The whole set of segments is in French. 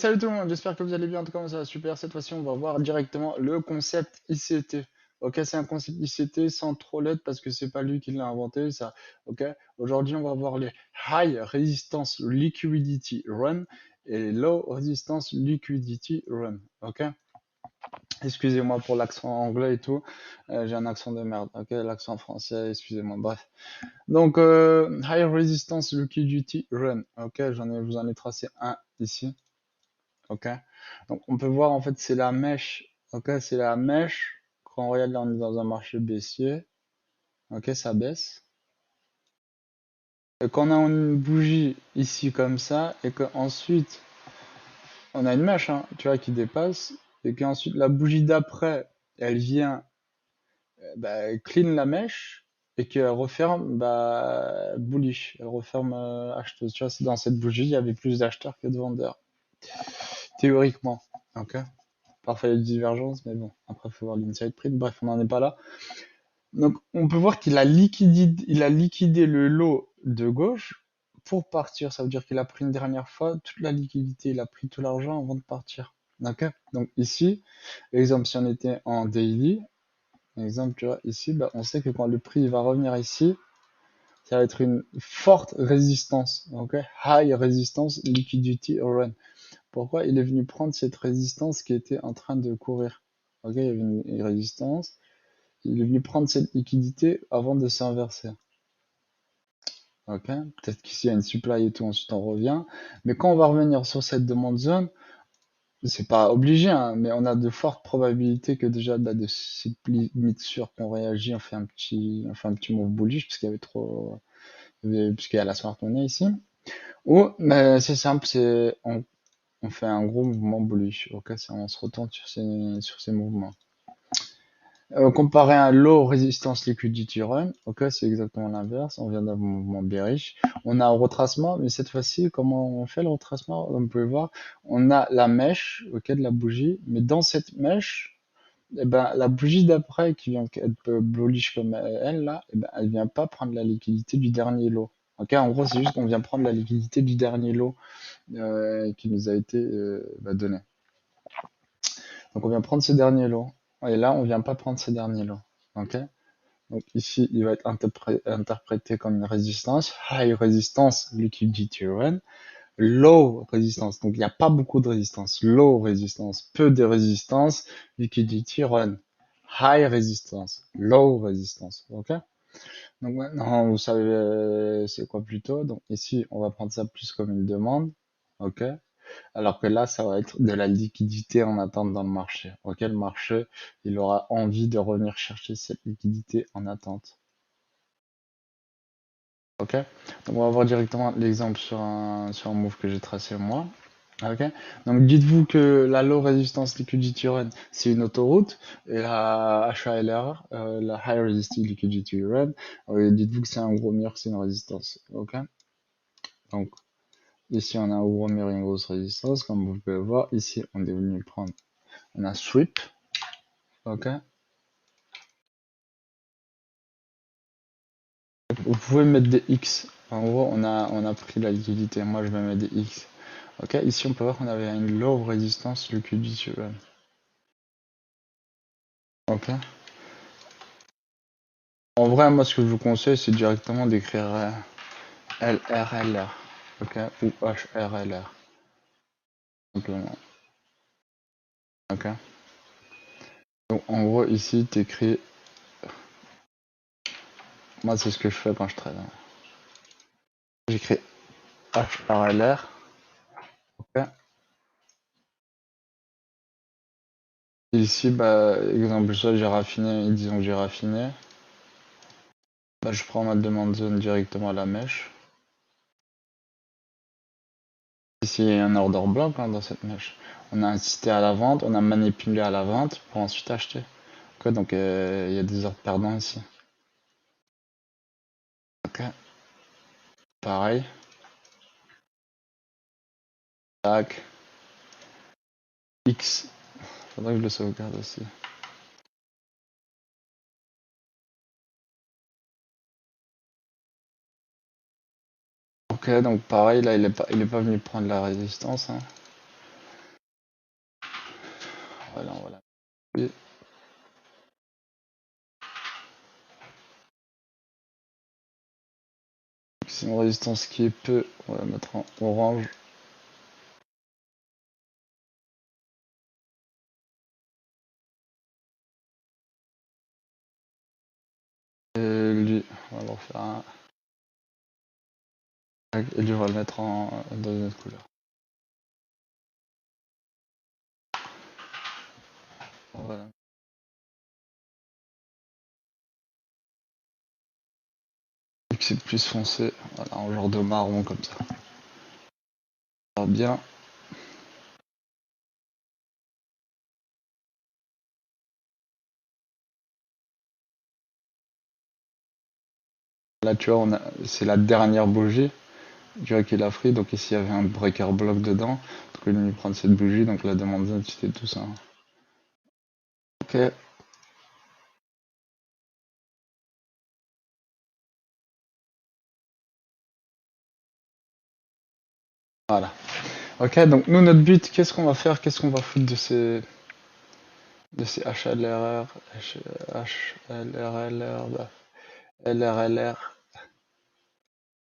salut tout le monde, j'espère que vous allez bien, en tout cas ça va super. Cette fois-ci on va voir directement le concept ICT. Ok, c'est un concept ICT sans trop l'aide parce que c'est pas lui qui l'a inventé ça. Ok, aujourd'hui on va voir les High Resistance Liquidity Run et les Low Resistance Liquidity Run. Ok, excusez-moi pour l'accent anglais et tout, j'ai un accent de merde. Ok, l'accent français, excusez-moi, bref. Donc High Resistance Liquidity Run. Ok, vous en ai tracé un ici. Ok, donc on peut voir en fait c'est la mèche. Ok, c'est la mèche. Quand on regarde là, on est dans un marché baissier. Ok, ça baisse. Et quand on a une bougie ici comme ça, et qu'ensuite on a une mèche, hein, tu vois, qui dépasse, et qu'ensuite la bougie d'après, elle vient clean la mèche, et qu'elle referme bullish, elle referme acheteuse. Tu vois, c'est dans cette bougie, il y avait plus d'acheteurs que de vendeurs. Théoriquement. Ok. Parfois il y a des divergences, mais bon, après il faut voir l'inside print, bref, on n'en est pas là. Donc on peut voir qu'il a liquidé le lot de gauche pour partir, ça veut dire qu'il a pris une dernière fois toute la liquidité, il a pris tout l'argent avant de partir. D'accord. Donc ici, exemple, si on était en daily, exemple, tu vois, ici, on sait que quand le prix va revenir ici, ça va être une forte résistance, ok, high resistance liquidity run. Pourquoi il est venu prendre cette résistance qui était en train de courir? Ok, il y avait une résistance. Il est venu prendre cette liquidité avant de s'inverser. Ok, peut-être qu'ici il y a une supply et tout, ensuite on revient. Mais quand on va revenir sur cette demande zone, c'est pas obligé, hein, mais on a de fortes probabilités que déjà de cette limite sûre qu'on réagit, on fait un petit move bullish puisqu'il y avait trop, puisqu'il y a la smart money ici. Ou c'est simple, on fait un gros mouvement bullish. Ok, on se retourne sur ces mouvements. Comparé à un low resistance liquidity run, ok, c'est exactement l'inverse. On vient d'un mouvement bearish. On a un retracement, mais cette fois-ci, comment on fait le retracement? Comme vous pouvez voir, on a la mèche, ok, de la bougie, mais dans cette mèche, la bougie d'après qui vient être bullish comme elle là, elle vient pas prendre la liquidité du dernier lot. Ok, en gros, c'est juste qu'on vient prendre la liquidité du dernier lot qui nous a été donné. Donc on vient prendre ce dernier lot. Et là, on vient pas prendre ce dernier lot. Ok. Donc ici, il va être interprété comme une résistance. High resistance, liquidity run. Low résistance, donc il n'y a pas beaucoup de résistance. Low résistance, peu de résistance. Liquidity run. High résistance, low résistance. Ok. Donc maintenant, vous savez c'est quoi plutôt. Donc ici, on va prendre ça plus comme une demande. Ok. Alors que là, ça va être de la liquidité en attente dans le marché. Ok, le marché, il aura envie de revenir chercher cette liquidité en attente. Ok, donc on va voir directement l'exemple sur un move que j'ai tracé moi. Ok, donc dites-vous que la low resistance liquidity run c'est une autoroute et la HALR, la high resistance liquidity run, dites-vous que c'est un gros mur, c'est une résistance. Ok, donc ici on a un gros mur et une grosse résistance, comme vous pouvez voir. Ici on est venu prendre, on a sweep. Ok, vous pouvez mettre des X. En gros on a pris la liquidité. Moi je vais mettre des X. Ok, ici on peut voir qu'on avait une low résistance liquidity run. Ok. En vrai, moi, ce que je vous conseille, c'est directement d'écrire LRLR, ok, ou HRLR, simplement, ok. Donc, en gros, ici, t'écris, moi, c'est ce que je fais quand je trade. J'écris HRLR, ok. Et ici, exemple, ça, j'ai raffiné, disons que j'ai raffiné. Je prends ma demande zone directement à la mèche. Ici, il y a un order block dans cette mèche. On a incité à la vente, on a manipulé à la vente pour ensuite acheter. Ok, donc il y a des ordres perdants ici. Ok, pareil. Tac. X. Faudrait que je le sauvegarde aussi. Ok, donc pareil, là, il est pas venu prendre la résistance. Hein. Voilà, voilà. Et c'est une résistance qui est peu, on va la mettre en orange. Et lui, on va leur faire un. Et lui, on va le mettre dans une autre couleur. Voilà. Et que c'est plus foncé, voilà, en genre de marron comme ça. Ça va bien. Là, tu vois, c'est la dernière bougie. Tu vois qu'il a pris, donc ici il y avait un breaker block dedans. Donc il est venu prendre cette bougie, donc la demande d'identité, tout ça. Ok. Voilà. Ok, donc nous, notre but, qu'est-ce qu'on va faire? Qu'est-ce qu'on va foutre de ces HLRR, HLRLR, LRLR?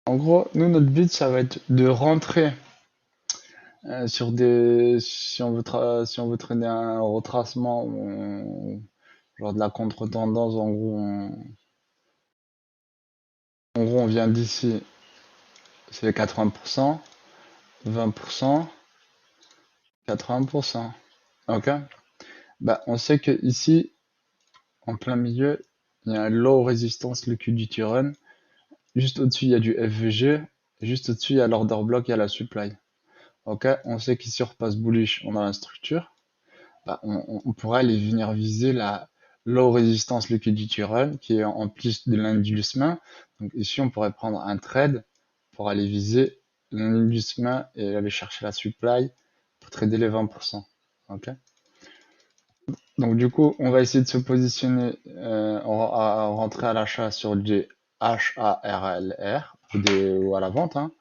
En gros, nous, notre but, ça va être de rentrer sur des. Si on veut traîner un retracement, genre de la contre-tendance, en gros, on vient d'ici, c'est les 80%, 20%, 80%. Ok? Bah, on sait que ici, en plein milieu, il y a un low resistance liquidity run. Juste au-dessus, il y a du FVG. Et juste au-dessus, il y a l'order block, il y a la supply. Ok? On sait qu'ici, on repasse bullish, on a la structure. Bah, on pourrait aller venir viser la low resistance liquidity run, qui est en plus de l'inducement. Donc ici, on pourrait prendre un trade pour aller viser l'inducement et aller chercher la supply pour trader les 20%. Ok? Donc du coup, on va essayer de se positionner, à rentrer à l'achat sur des HARLR ou à la vente. Hein.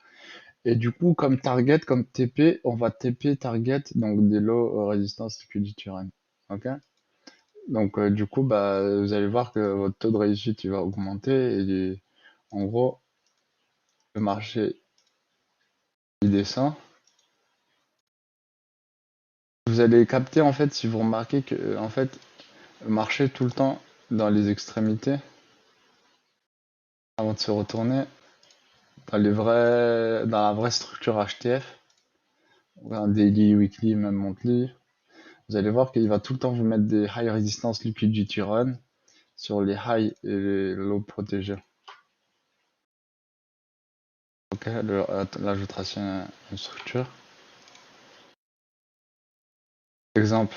Et du coup, comme target, comme TP, on va TP target, donc des low resistance liquidity run. Ok? Donc du coup, bah, vous allez voir que votre taux de réussite il va augmenter et en gros, le marché il descend. Vous allez capter en fait si vous remarquez que en fait le marché tout le temps dans les extrémités avant de se retourner dans la vraie structure HTF, un daily, weekly, même monthly, vous allez voir qu'il va tout le temps vous mettre des high resistance liquidity run sur les high et les low protégés. Ok, là je trace une structure. Exemple,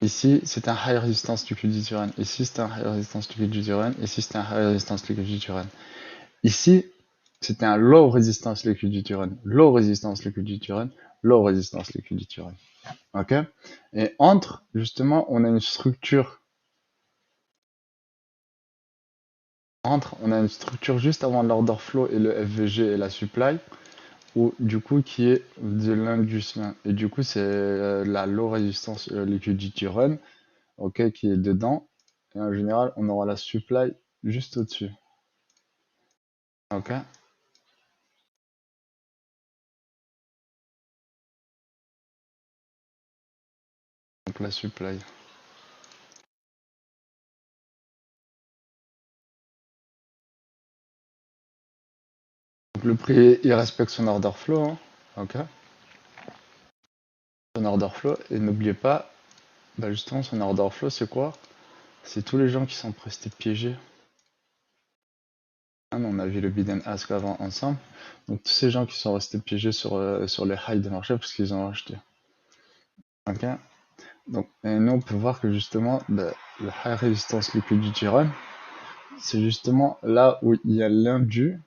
ici c'est un high resistance liquidity run, ici c'est un high resistance liquidity run, ici c'est un high resistance liquidity run. Ici, c'était un low resistance liquidity run, low resistance liquidity run, low resistance liquidity run. Ok? Et entre, justement, on a une structure. On a une structure juste avant l'order flow et le FVG et la supply, ou du coup qui est de l'inducement. Et du coup, c'est la low resistance liquidity run, ok, qui est dedans. Et en général, on aura la supply juste au-dessus. Ok? Donc la supply. Donc le prix, il respecte son order flow. Hein. Ok? Son order flow. Et n'oubliez pas, bah justement, son order flow, c'est quoi? C'est tous les gens qui sont restés piégés. On a vu le bid and ask avant ensemble. Donc tous ces gens qui sont restés piégés sur les highs des marchés parce qu'ils ont acheté. Ok. Donc et nous on peut voir que justement le high resistance liquidity run, c'est justement là où il y a l'indu.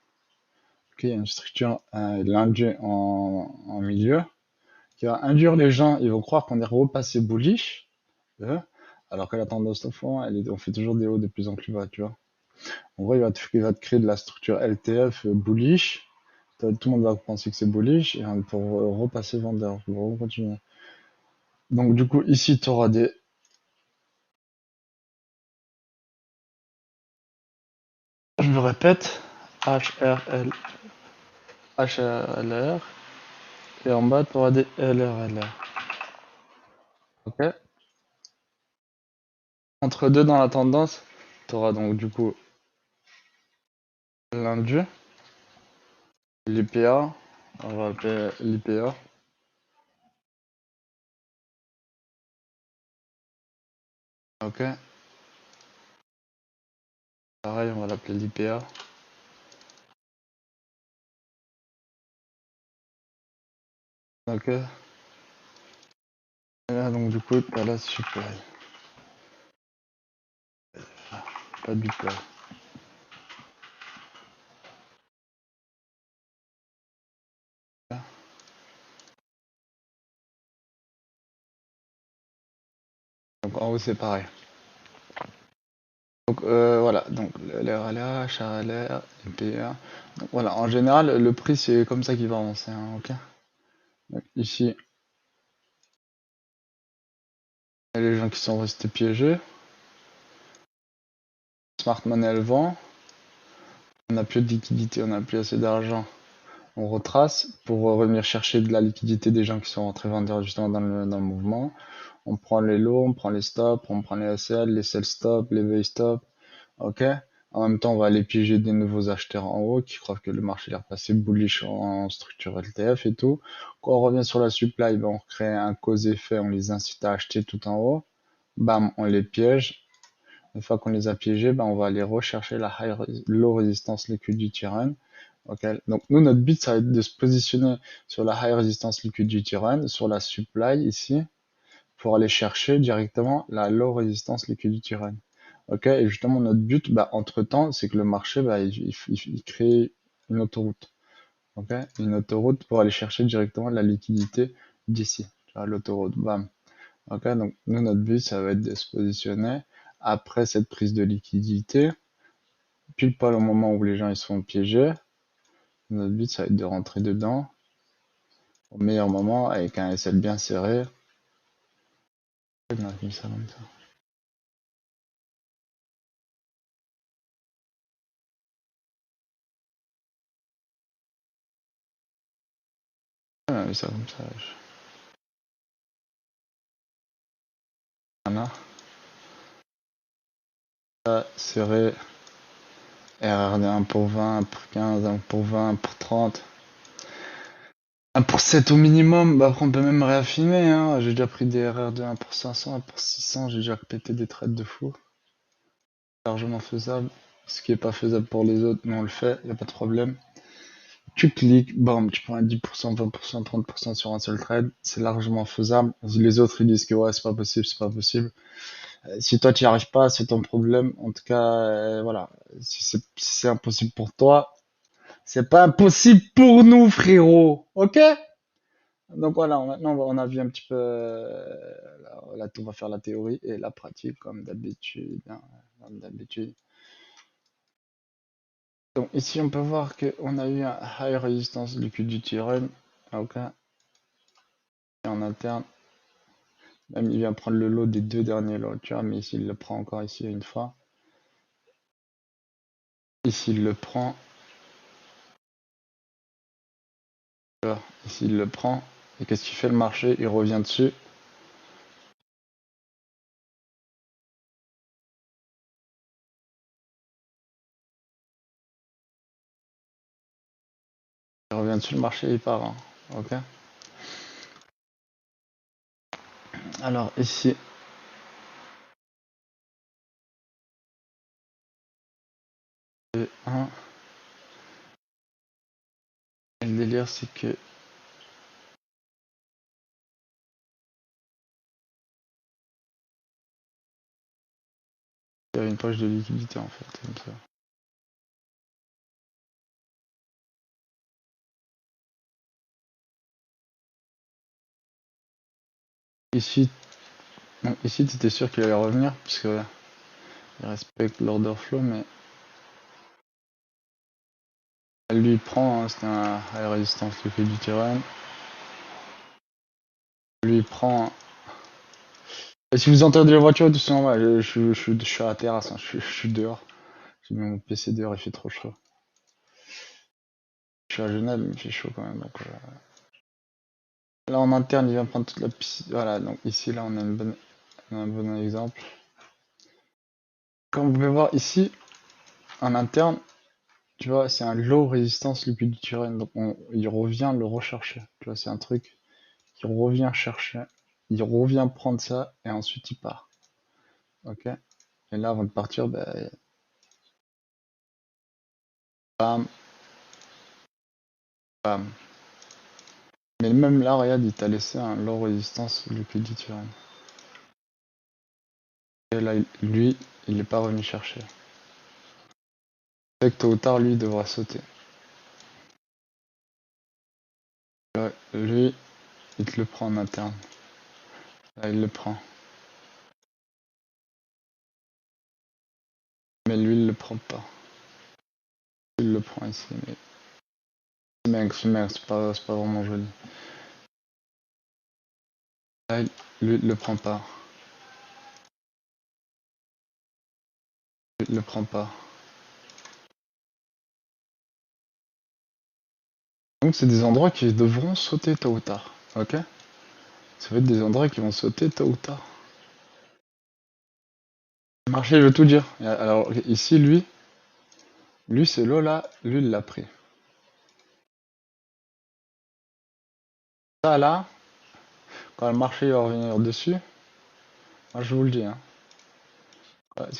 Ok, il y a une structure l'indu en milieu qui va induire les gens, ils vont croire qu'on est repassé bullish, alors que la tendance au fond, on fait toujours des hauts de plus en plus bas, tu vois. En gros, il va te créer de la structure LTF bullish. Tout le monde va penser que c'est bullish et pour repasser vendeur, pour continuer. Donc du coup, ici, tu auras des... Je me répète, HRL, HRLR, et en bas, tu auras des LRLR. Ok? Entre deux dans la tendance, tu auras donc du coup l'indu, l'IPA, on va appeler l'IPA. Ok? Pareil, on va l'appeler l'IPA. Ok? Et là, donc du coup, tu as la supply. Pas du tout. Donc en haut, c'est pareil. Donc voilà, donc l'RLA, HRLR, l'IPA. Donc voilà, en général, le prix, c'est comme ça qu'il va avancer. Hein, ok? Donc, ici, il y a les gens qui sont restés piégés. Smart Money, elle vend. On n'a plus de liquidité, on n'a plus assez d'argent. On retrace pour revenir chercher de la liquidité des gens qui sont rentrés vendeurs justement dans le mouvement. On prend les lots, on prend les stops, on prend les SL, les sell stops, les veille stops. Ok? En même temps, on va aller piéger des nouveaux acheteurs en haut qui croient que le marché est repassé bullish en structure LTF et tout. Quand on revient sur la supply, ben on crée un cause-effet, on les incite à acheter tout en haut. Bam, on les piège. Une fois qu'on les a piégés, ben on va aller rechercher la low resistance liquidity run. Okay. Donc nous, notre but, ça va être de se positionner sur la high resistance liquidity run, sur la supply ici, pour aller chercher directement la low resistance liquidity run. Ok, et justement notre but, bah, entre temps, c'est que le marché, bah, il crée une autoroute. Ok, une autoroute pour aller chercher directement la liquidité d'ici. Tu vois, l'autoroute, bam. Ok, donc nous notre but, ça va être de se positionner après cette prise de liquidité, pile poil au moment où les gens ils sont piégés. Notre but, ça va être de rentrer dedans au meilleur moment avec un SL bien serré. On a mis ça comme ça. On a mis ça comme ça. Voilà. Ça, serré. RRD 1 pour 20, 1 pour 15, 1 pour 20, 1 pour 30. 1 pour 7 au minimum. Bah après on peut même réaffiner. Hein. J'ai déjà pris des RR de 1 pour 500, 1 pour 600. J'ai déjà pété des trades de fou. Largement faisable. Ce qui est pas faisable pour les autres, mais on le fait. Y a pas de problème. Tu cliques, bam, tu prends un 10%, 20%, 30% sur un seul trade. C'est largement faisable. Si les autres ils disent que ouais, c'est pas possible, c'est pas possible. Si toi tu n'y arrives pas, c'est ton problème. En tout cas, voilà. Si c'est impossible pour toi, c'est pas impossible pour nous, frérot. Ok? Donc voilà, maintenant on a vu un petit peu. Là, on va faire la théorie et la pratique, comme d'habitude. Hein, comme d'habitude. Donc ici, on peut voir qu'on a eu un high resistance liquidity run. Ok? Et en interne, même il vient prendre le lot des deux derniers lots, tu vois, mais ici il le prend encore ici une fois. Ici il le prend. Tu vois, ici il le prend. Et qu'est-ce qu'il fait le marché? Il revient dessus. Il revient dessus le marché, il part. Hein. Ok? Alors ici, un. Et le délire, c'est que il y a une poche de liquidité en fait. Comme ça. Ici, non, ici tu étais sûr qu'il allait revenir, puisque il respecte l'order flow, mais elle lui prend, hein, c'était un high resistance liquidity run. Lui prend Et si vous entendez les voitures, tout c'est normal. Je suis à la terrasse, hein, je suis dehors. J'ai mis mon PC dehors, il fait trop chaud. Je suis à Genève, mais il fait chaud quand même. Donc, là en interne, il vient prendre toute la piscine. Voilà, donc ici, là, on a un bon exemple. Comme vous pouvez voir ici, en interne, tu vois, c'est un low résistance liquide turène. Donc il revient le rechercher. Tu vois, c'est un truc qui revient chercher. Il revient prendre ça et ensuite il part. Ok. Et là, avant de partir, ben, bam, bam. Mais même là, regarde, il t'a laissé un low résistance liquide turène. Et là, lui, il n'est pas revenu chercher. C'est que tôt ou tard, lui, il devra sauter. Lui, il te le prend en interne. Là, il le prend. Mais lui, il le prend pas. Il le prend ici, mais... Mec, c'est pas vraiment joli. Là, lui, il le prend pas. Lui, il le prend pas. Donc, c'est des endroits qui devront sauter tôt ou tard. Ok? Ça va être des endroits qui vont sauter tôt ou tard. Le marché, je veux tout dire. Alors, ici, lui, c'est l'eau là, lui, il l'a pris. Ça, là, quand le marché va revenir dessus, moi, je vous le dis, hein.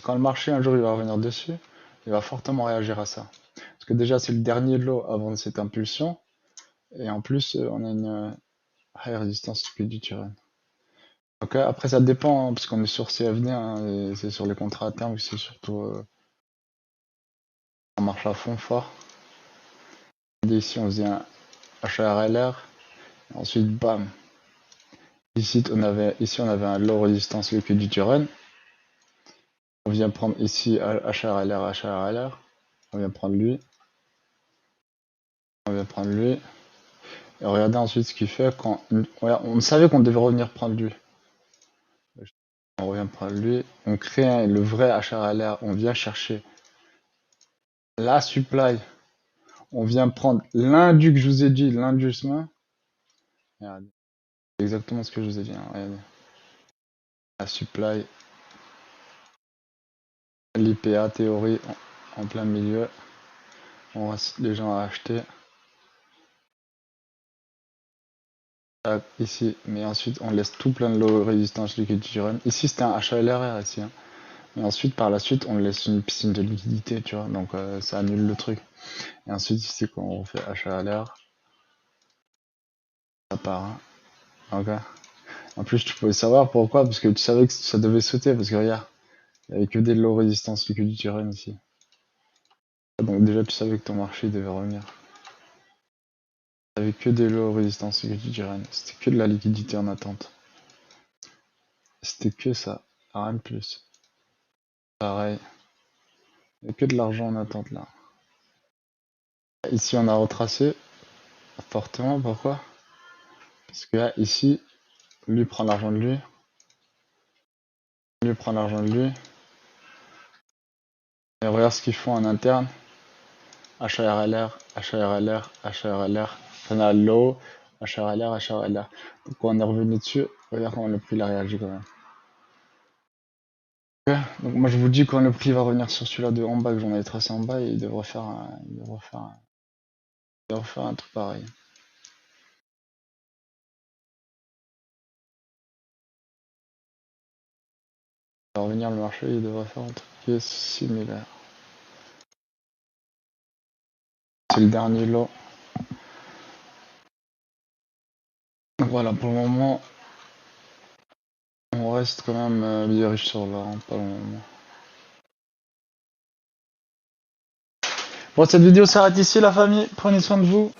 Quand le marché, un jour, il va revenir dessus, il va fortement réagir à ça. Parce que déjà, c'est le dernier lot avant cette impulsion. Et en plus, on a une high résistance du turn. Ok, après, ça dépend, hein, parce qu'on est sur CFD, hein, et c'est sur les contrats à terme, c'est surtout... on marche à fond fort. Ici, on faisait un HRLR. Ensuite, bam. Ici, on avait un low résistance liquide du turn. On vient prendre ici HRLR. On vient prendre lui. On vient prendre lui. Et regardez ensuite ce qu'il fait quand... On savait qu'on devait revenir prendre lui. On revient prendre lui. On crée le vrai HRLR. On vient chercher la supply. On vient prendre l'indu que je vous ai dit, l'inducement. Regardez. C'est exactement ce que je vous ai dit. Hein, regardez. La supply. L'IPA théorie en plein milieu. On incite les gens à acheter. Ici, mais ensuite on laisse tout plein de low résistance liquide run. Ici c'était un HALRR ici. Hein. Mais ensuite par la suite on laisse une piscine de liquidité, tu vois, donc ça annule le truc. Et ensuite ici quand on fait HALR, ça part. Hein. Ok. En plus tu pouvais savoir pourquoi, parce que tu savais que ça devait sauter, parce que regarde, il n'y avait que des low résistance liquide run ici. Donc déjà tu savais que ton marché devait revenir. Il n'y avait que des low résistance liquide run. C'était que de la liquidité en attente. C'était que ça, rien de plus. Pareil. Il n'y a que de l'argent en attente là. Ici on a retracé fortement, pourquoi? Parce que là, ici, lui prend l'argent de lui, lui prend l'argent de lui, et regarde ce qu'ils font en interne. HRLR, HRLR, HRLR, final low, HRLR, HRLR. Donc quand on est revenu dessus, regarde comment le prix a réagi quand même. Okay. Donc moi je vous dis quand le prix va revenir sur celui-là de en bas que j'en avais tracé en bas, il devrait faire un truc pareil. Il va revenir le marché, il devrait faire un truc qui est similaire. C'est le dernier lot. Donc voilà, pour le moment, on reste quand même bien riche sur l'or, hein, pas le moment. Bon, cette vidéo s'arrête ici, la famille. Prenez soin de vous.